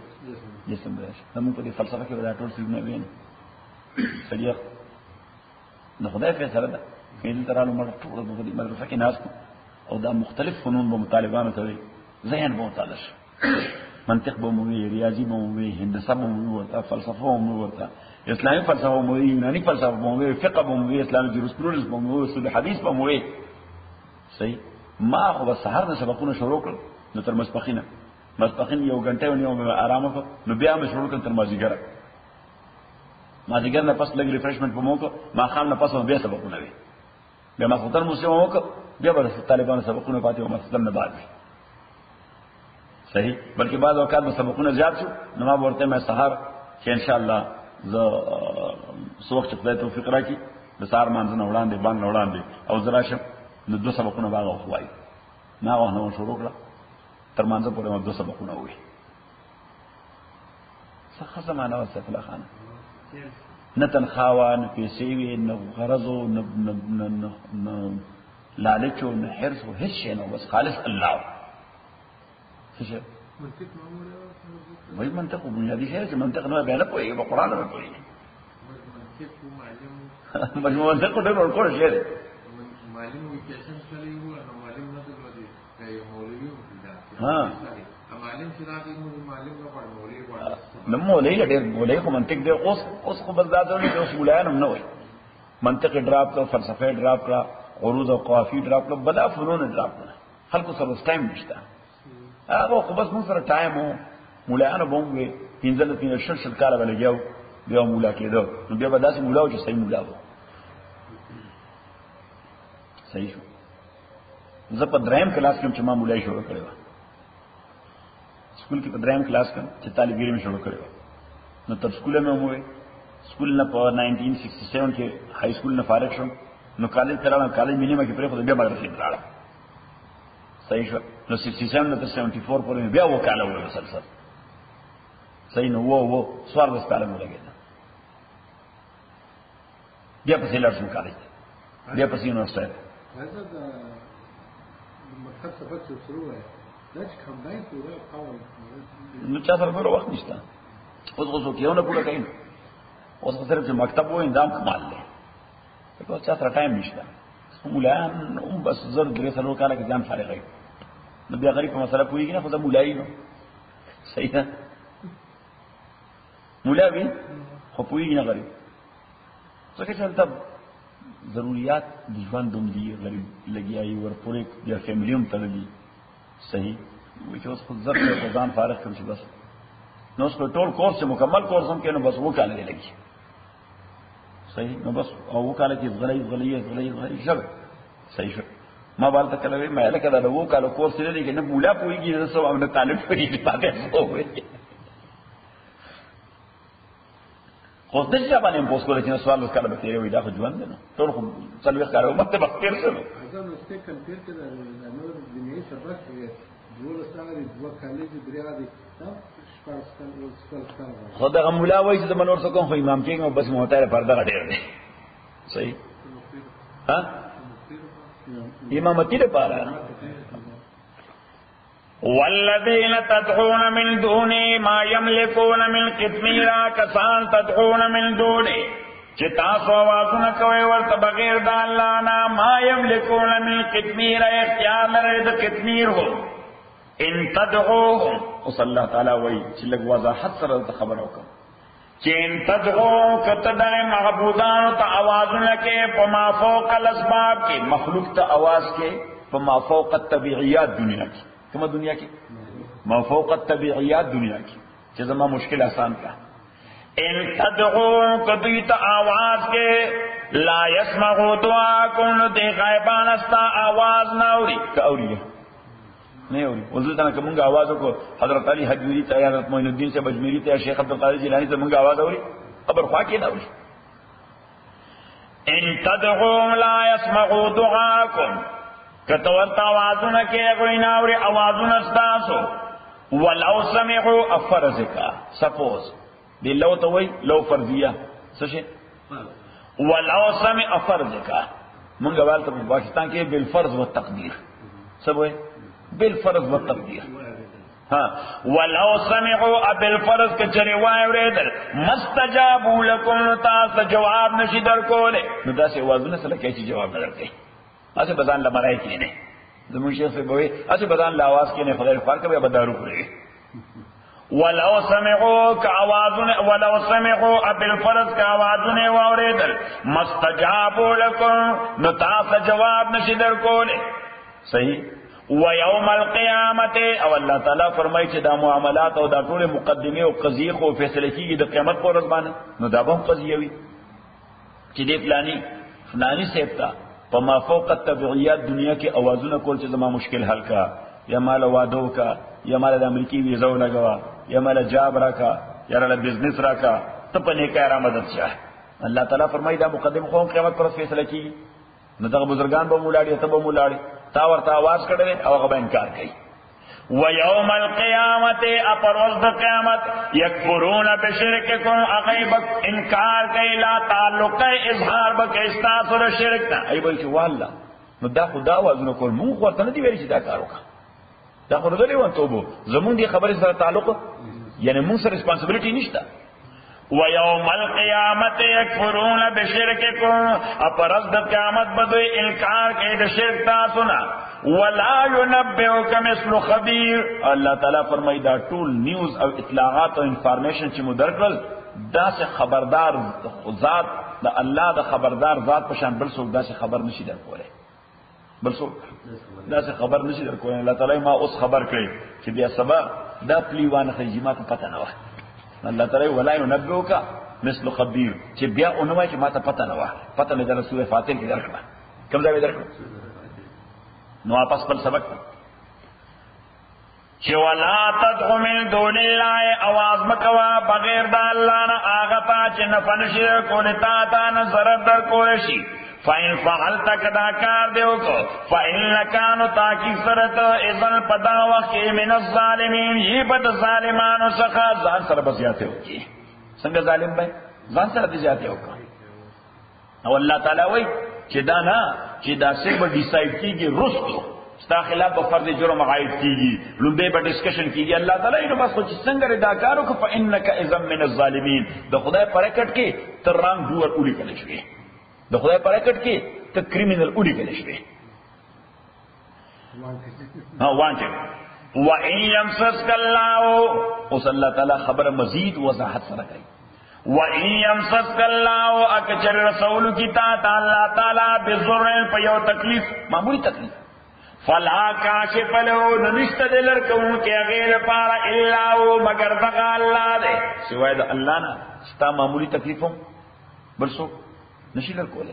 جسم ویل شي موږ په فلسفه کې دا ټول څه نه وینو صحیح نو خدای فیصله ده کله ترانو موږ ټول په دې مدرسه کې ناس او دا مختلف فنون به مطالبانو ته ذهن به مطالعه منطق به مو وی ریاضي به مو وی هندسه به مو ورته فلسفه به مو ورته اسلامي فلسفه به مو وی یوناني فلسفه به مو وی فقه به مو وی اسلامي جورسپروډنس به مو وی اصول حدیث به مو وی صحیح ما خو به سحر نه سبقونه شروع کړ نو تر مسپخینه یو غنټه ونیو آرام وکړ نو بیا مې شروع کړ تر مازیګر نه پس لګ ریفریشمنت په موکو ما خام نه پس بیا سبقونه وی بیا ما خطر مسلمان وکړ بیا به طالبانو سبقونه پاتې او مسلمان نه بعد صحیح بلکې بعض اوقات به سبقونه زیات شو نو ما ورته مې سحر چې ان شاء الله زه سوخت خدای توفیق راکړي د سحر مانځنه وړاندې باندې وړاندې او زرا شم نو دو سبقونه باغ خوای ما غوښنه شروع کړه تر مانځه پورې مې دو سبقونه وې څه زمانہ وسه فلا خان نه تنخوان پیسې وی نه غرضو نه لالچ او نه حرص او هیڅ شی نه بس خالص الله څه وای منطق بنیادی شی چې منطق نه بیان کوي په قران نه کوي مجموعه منطق ډېر ورکوړ شي معلم وي چې څنګه چلی وو نو معلم نه درلودي یو مولوی وو ها معلم چې راځي نو معلم نه پړ مولوی وړه نو مولوی ډېر مولوی خو منطق دی اوس خو بزدادو نه اوس مولایان هم نه وي منطق ډراپ کړ فلسفه ډراپ کړ عروض او قوافی ډراپ کړ بلا فنون ډراپ کړ خلکو سره ټایم نشته هغه خو بس موږ سره ټایم وو مولایان به وي پنځل شل کاله ولګیاو بیا مولا کېدو نو بیا به داسې مولا او چې صحیح مولا وو صحیح شو زه په دریم کلاس کې چې ما مولای شروع کړو سکول کې په دریم کلاس کې چې طالب علم شروع کړو نو تر سکول مې وموي سکول نه په 1967 کې های سکول نه فارغ شوم نو کالج ترانه کالج مینیمه کې پرې خو بیا مدرسې ته لاړم صحیح شو نو 67 نه 74 پورې بیا وکاله وله مسلسل صحیح نو وو سوار د ستاره مولګه بیا پسې لړ شو کالج بیا پسې یونیورسيټي هذا مکتب سبق شروع ہے دا چې کمباین پورا پاور نو چا سره پورا وخت نشته اوس غوښو کېونه پورا کوي اوس صرف چې مکتب وو اندام کمال دی په چا سره ټایم نشته مولایان هم بس زر درې سره کاله کې ځان فارغ وي نو بیا غریب په مسله پوهیږي نه خو دا مولای نو صحیح ده مولا وي خو پوهیږي نه غریب ځکه چې تل ضرورت د ژوند دوم دي غریب لګیایي ورپورې د فیملی هم تړلي صحیح وي چې اوس خو زر په ځان فارغ کړم چې بس نو اوس په ټول کورس چې مکمل کورس هم کې نو بس وو کاله لګي صحیح نو بس او وکاله کې غلي شب صحیح شو ما بالته کله مې لکه دا وو کاله کورس لري کې نه مولا پويږي نو سو امن طالب پويږي پاتې سو وي خو د څه باندې پوس کول چې سوال وکړه به تیرې وي دا خو ژوند نه ټول خو څلوي کارو مته بس تیر شو اذن واستې کمپیر کې د نور دنیوي سبق کې دوه ساري دوه کالج دریا دي خو دا مولا وایي چې د منور څخه کوم خو امام کېږي بس موټر پرده غډیر دی صحیح ها امامتی لپاره والذین تدعون من دونه ما یملکون من قطمیر کسان تدعون من دونه چې تاسو आवाजونه کوي ورته بغیر د الله نه ما یملکون من قطمیر اختیار لري د قطمیر هو ان تدعوهم وصلی الله تعالی وی چې لږ وضاحت سره خبر وکم چې ان تدعو کتدع معبودان ته आवाजونه کې په ما فوق الاسباب کې مخلوق ته आवाज کې په ما فوق الطبيعيات دنیا کې کومه دنیا کې ما فوق الطبيعيات دنیا کې چې زما مشکل آسان کا ان تدعو کدی ته आवाज کې لا يسمعوا دعاءكم دې غیبان استا आवाज نه اوري کاوري نہیں ہوئی وزلتنا کہ منگا آواز کو حضرت علی حجوری تے حضرت معین الدین سے بجمیری تے شیخ عبدالقادر جیلانی سے منگا آواز ہوئی خبر خواہ کی نہ ہوئی ان تدعوهم لا يسمعوا دعاءكم کتورت آوازونا کے اگوئی ناوری آوازونا استاسو ولو سمعوا افرزکا سپوز دی لو توئی لو فرضیہ سشے ولو سمع افرزکا منگا والتا پاکستان کے بالفرض والتقدیر سب ہوئے بالفرض والتقدیر ہاں ولو سمعوا بالفرض کے چرے وایوریدل مستجابوا لكم تاس جواب نشی در کولے نو دا سے آوازونه سره کیسی جواب درکې اسه بزان لمړای کینه زمون شیخ سے بوي اسه بزان لا आवाज کینه خدای فرق به بدارو کړی ولو سمعوا كاوازن ولو سمعوا بالفرض كاوازن واوریدل مستجابوا لكم نو تاس جواب نشی در کولے صحیح ويوم القیامت او الله تعالی فرمایي چې دا معاملات او دا ټول مقدمه او قضیه خو فیصله کیږي د قیامت پر ورځ باندې نو دا به قضیه وي چې دې فلانی سیبتا په ما فوق التبعیات دنیا کې اوازونه کول چې زما مشکل حل کا یا مال وادو کا یا مال د امریکای ویزا لګوا یا مال جاب راکا یا مال بزنس راکا ته په نه کار مدد شه الله تعالی فرمایي دا مقدمه خو قیامت پر ورځ فیصله کیږي نو دا بزرگان به مولاړي ته به مولاړي تا ورته आवाज کړي او هغه انکار کوي ويوم القيامه اپروز د قیامت یکفرون بشرککم اغیب انکار کوي لا تعلق اظهار بکې استاسو د شرک نه ای به چې والله نو دا خدا وازنه کول مونږ ورته نه دی ویل چې دا کار وکړه دا خو دې وانه توبو زمون دي خبره سره تعلق یعنی مونږ سره ریسپانسیبিলিټی نشته ويوم القيامه يكفرون بشرككم اپرز د قیامت بدوی انکار کوي د شرک تاسو نه ولا ينبئك مثل خبير الله تعالی فرمایي دا ټول نیوز او اطلاعات او انفارمیشن چې مدرکل دا سے خبردار ذات د الله د خبردار ذات په شان بل څوک دا سے خبر نشي درکوله بل څوک دا سے خبر نشي درکوله الله تعالی ما اوس خبر کړي چې بیا سبا دا پلیوان خجمات پته نه و الله تعالی ولا ينبئك مثل خبير چې بیا اونمای چې ماته پته نه و پته نه در سوره فاتحه کې درکړه کوم ځای درکړه نو واپس پر سبق چې ولا تدعو من دون الله आवाज مکوا بغیر د الله نه هغه ته چې نه فنشي کول تا نه ضرر در کول شي فإن فعلت کدا کار دیو کو فإن كانوا تاکي سرت اذن پدا وخت من الظالمين یہ بد ظالمانو څخه ځان سره بسیاته وکي څنګه ظالم به ځان سره بسیاته وکي او الله تعالی وایي چې دا نه چې دا صرف ډیسایډ کیږي رستو ستا خلاف په فرض جرم عائد کیږي لومبه په ډسکشن کیږي الله تعالی نو بس چې څنګه دا کارو کو فانک اذا من الظالمین د خدای پرکټ کې تر رنگ دوه اوري کله شوی د خدای پرکټ کې ته کریمینل اوري کله شوی وانچه وَإِن يَمْسَسْكَ اللَّهُ اوس الله تعالی خبر مزید وضاحت سره کوي وَإِن يَمْسَسْكَ اللَّهُ اکچر رسول کی تا اللہ تعالی بضر پیو تکلیف معمولی تکلیف فلا کاشف له نشت دلر کون کے غیر پارا الا هو مگر دغا اللہ دے سوائے دا اللہ نا ستا معمولی تکلیفوں برسو نشیلر کولے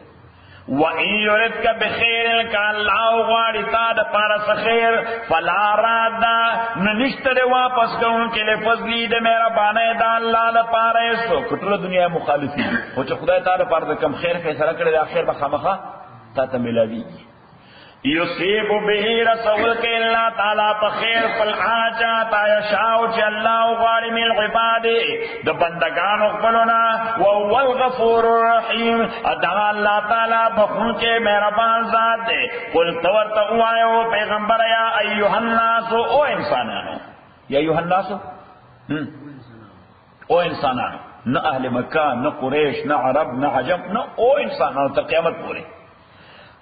وَإِن يُرِدْكَ بِخَيْرٍ كَاللَّهُ غَارِتَا د پارس خیر فلا راد نشتر واپس کون کے لئے فضلی د میرا بانے دا اللہ دا پارے سو کٹر دنیا مخالفی ہو چا خدا تا دا پار دا کم خیر فیصلہ کرے دا خیر بخامخا تا تا ملاوی یصیب به رسول کے اللہ تعالیٰ پا خیر فالعاجا تا یشاو چی اللہ غاری من عباد دا بندگان اقبلنا وهو الغفور الرحیم ادا اللہ تعالیٰ بخون کے مہربان ذات دے قل تورت اوائیو پیغمبر یا ایوہ الناس او انسانانو یا ایوہ الناس او انسانانو نہ اہل مکہ نہ قریش نہ عرب نہ عجم نہ او انسانانو تا قیامت پورے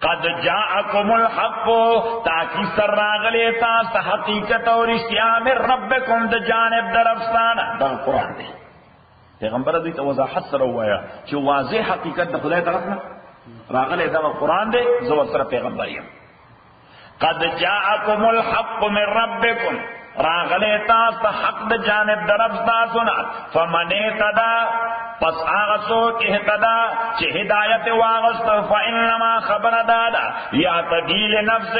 قد جاءکم الحق تاکی سر راغلی تاست حقیقت اور اسیام ربکم دا جانب در افستان دا قرآن دے پیغمبر دیتا وضاحت سر ہوایا چو واضح حقیقت دا خدای طرفنا راغلی دا قرآن دے زور سر پیغمبریم قد جاءکم الحق من ربکم راغلی تاست حق دا جانب در افستان فمن اهتدى پس آغسو کی اهتدا چه ہدایت واغست فإنما خبر دادا یا تدیل نفس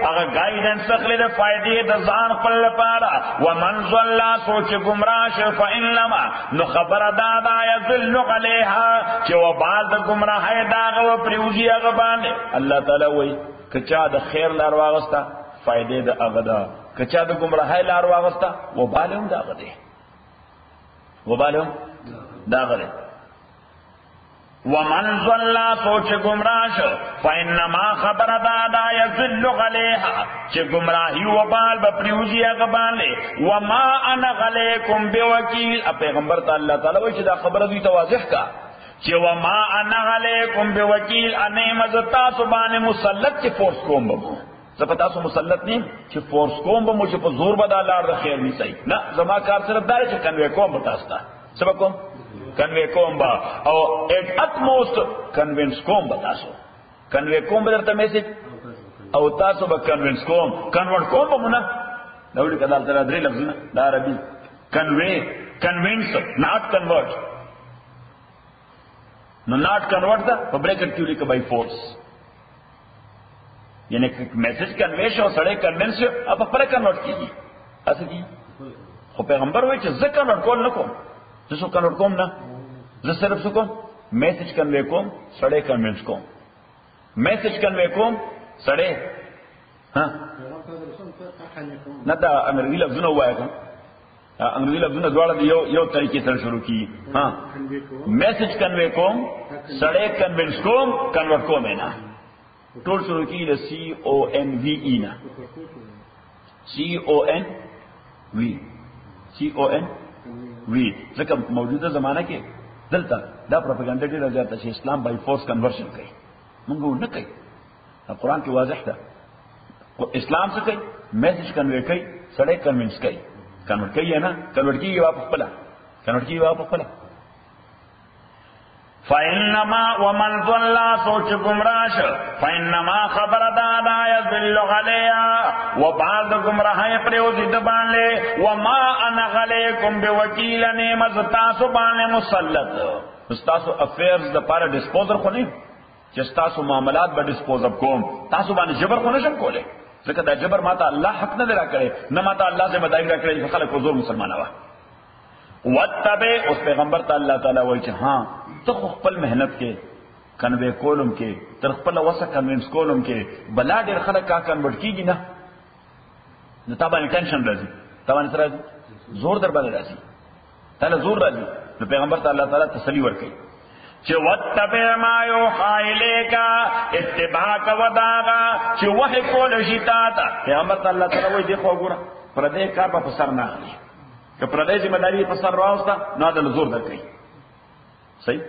اگر گائیڈن سخلی فائدی دزان قل پارا ومن ظلا سوچ گمراش فإنما نو خبر دادا یذل علیہا چه و بعض گمراہ داغ و پریوزی اغبان اللہ تعالی وی کچا دا خیر لار واغستا فائدی دا اغدا کچا دا گمراہ لار واغستا و بالهم دا اغدے و بالهم داغلے ومن ظلا سوچ گمراش فإنما خبر دادا یذل علیہا چه گمراہی و بال بپریوزی اغبان لے وما انا غلیکم بوکیل اب پیغمبر تا اللہ تعالی وی چه دا خبر دوی توازح کا چه وما انا غلیکم بوکیل انیمز تاسو بانے مسلط چه فورس کوم بمو زپتاسو مسلط نیم چه فورس کوم بمو چه پا زور بدا لار دا خیر نی سی نا زما کار صرف دارے چه کنوے کوم بتاستا سبا کوم کنوے کوم با او ایٹ اتموسٹ کنوینس کوم با تاسو کنوے کوم با در تا میسیج او تاسو با کنوینس کوم کنورٹ کوم با منا دولی کدال ترہ دری لفظنا دا عربی کنوے کنوینس ناٹ کنورٹ نو ناٹ کنورٹ دا پا بریکٹ کیوں لکا بائی فورس یعنی میسیج کنویش ہو سڑے کنوینس ہو اب پر کنورٹ کیجی ایسا کی خو پیغمبر ہوئی چھ زکر کنورٹ کول نکو جسو کنورٹ کوم نا جس صرف سو کوم میسیج کنوے کوم سڑے کنوینس کوم میسیج کنوے کوم سڑے ہاں نا دا انگریزی لفظونه ہوا ہے انگریزی لفظونه دوڑا دی یو طریقے سر شروع کی ہاں میسیج کنوے کوم سڑے کنوینس کوم کنورٹ کوم ہے نا ٹول شروع کی CONVE نا CONVE ځکه موجوده زمانہ کې دلته دا پروپاګاندا ډیره زیاته چې اسلام بای فورس کنورشن کوي موږ نه کوي قرآن کې واضح ده اسلام څه کوي میسج کنوے کوي سړی کنوینس کوي کنورټ کوي نه کنورټ کیږي واپس خپل کنورټ کیږي واپس خپل فإنما ومن ضل سوچ گمراش فإنما خبر دادا يذل عليها وبعض گمراہ پریوزی دبان لے وما انا علیکم بوکیل نعمت تاسو بانے مسلط تاسو افیرز دا پارا ڈسپوزر خو نہیں چه تاسو معاملات با ڈسپوز اب کوم تاسو بانے جبر خو نشم کولے ذکر دا جبر ماتا اللہ حق نہ درا کرے نہ ماتا اللہ سے مدائی را کرے خلق کو زور مسلمان ہوا واتبع اس پیغمبر تا اللہ تعالیٰ وی چه ہاں تو خپل محنت کے کنوے کولم کے تر خپل وسه کنوینس کولم کے بلا ډیر خلک کا کنورټ کیږي نه نو تابانه ټینشن راځي تابانه سره زور در باندې راځي تعالی زور راځي نو پیغمبر تعالی تعالی تسلی ورکړي چې وتبع ما یوحى الیک اتباع وداغا چې وحی کول شي تا ته پیغمبر الله تعالی وایي دی خو ګوره پر دې کار په سر نه اخلي که پر دې ذمہ داری په سر راوسته نو د زور درکې صحیح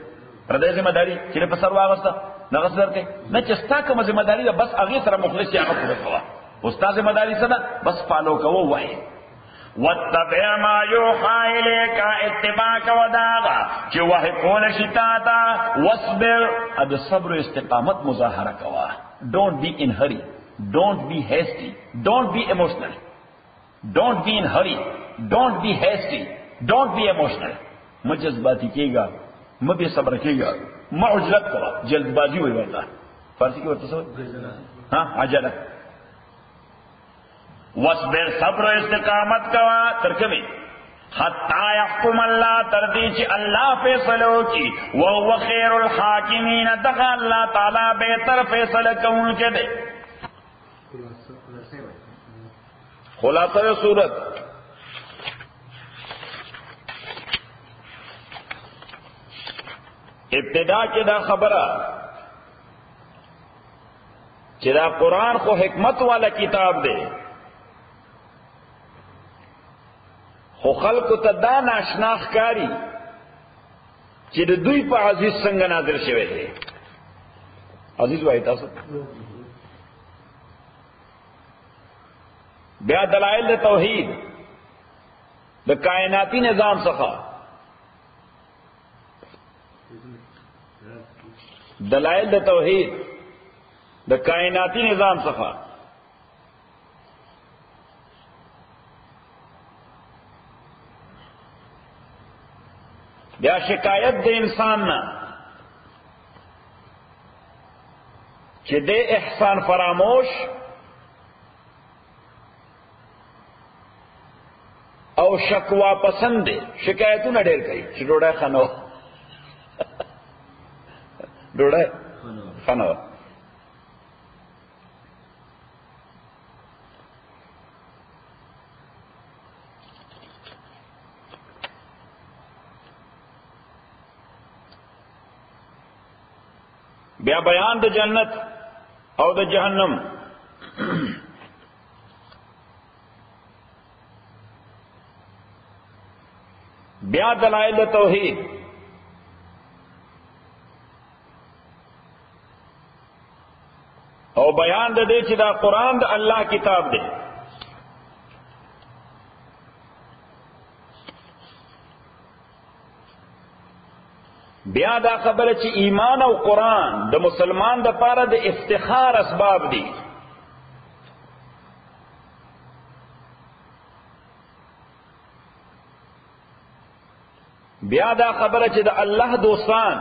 پر دې ذمہ داری چې په سر واغسته نه غسر کې نه چې ستا کوم ذمہ داری ده بس هغه سره مخلص یې هغه پوره کوه استاد ذمہ داری څه ده بس فالو کوو وایي واتبع ما يوحى اليك اتباع وداغا چې وحی کول شي تا ته واصبر اد صبر استقامت مظاهره کوا don't be in hurry don't be hasty don't be emotional don't be in hurry don't be hasty don't be emotional مجذباتی کیگا مبه صبر کیگا معجلت کوا جلدبازی وي ورته فارسی کې ورته څه ها عجله واصبر صبر استقامت کوا ترکمی حتی یحکم اللہ تردی چی اللہ فیصلو کی وهو خیر الحاکمین دغا اللہ تعالی بہتر فیصل کون کے دے خلاصہ صورت ابتدا کے دا خبرہ چی دا قرآن کو حکمت والا کتاب دے خو خلق ته دا ناشنا ښکاري چې د دوی په عزیز څنګه نازل شوی دی عزیز وایي تاسو بیا دلائل د توحید د کائناتی نظام څخه دلائل د توحید د کائناتی نظام څخه بیا شکایت د انسان نه چې د احسان فراموش او شکوا پسند دی شکایتونه ډېر کوي چې ډوډۍ خنو ډوډۍ خنو بیا بیان د جنت او د جہنم بیا دلائل توحید او بیان د دې چې دا قرآن د الله کتاب دی بیا دا خبره چې ایمان او قرآن د مسلمان د پاره د افتخار اسباب دي بیا دا خبره چې د الله دوستان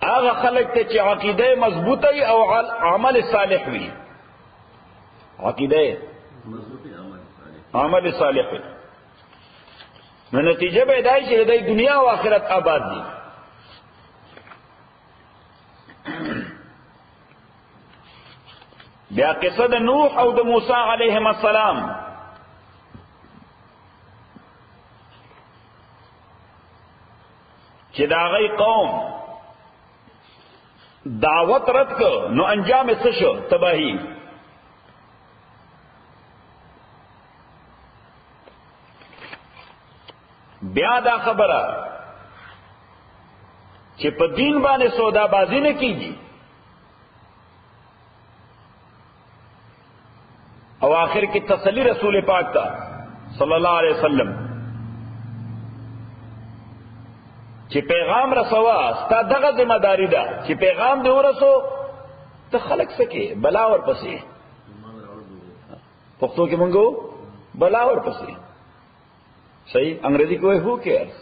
هغه خلک ته چې عقیده مضبوطه او عمل صالح وي عقیده عمل صالح وي نو نتیجه به دای چې د دنیا او آخرت آباد دي بیا قصه د نوح او د موسی علیهم السلام چې دا غي قوم دعوت رد کو نو انجام څه شو تباہی بیا دا خبره چې په دین باندې سودا بازی نه کیږي او آخر کی تسلی رسول پاک تا صلی الله علیه وسلم چې پیغام رسوا ستا دغه ذمہ داری ده چې پیغام دی ورسو ته خلق سکے بلا ور پسې پښتو کې مونږ بلا ور پسې صحیح انګریزي کوئی هو کیئرز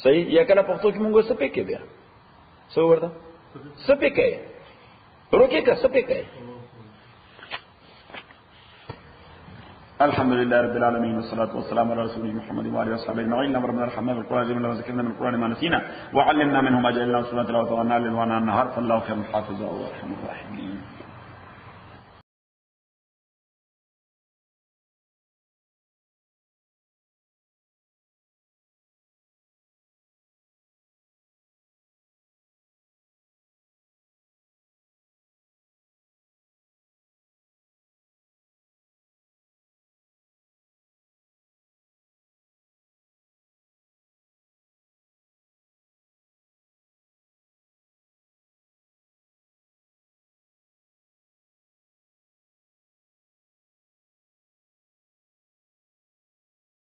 صحیح یا کله پښتو کې مونږ سپې کې بیا څو ورته سپې کې روکې کا سپې کې الحمد لله رب العالمين والصلاة والسلام على رسوله محمد وعلى وصحبه أجمعين ربنا ارحمنا بالقرآن العظيم وذكرنا من القرآن ما نسينا وعلمنا منه ما جهلنا وسنة تلاوته وأنا للوانا النهار فالله خير الحافظ وهو أرحم الراحمين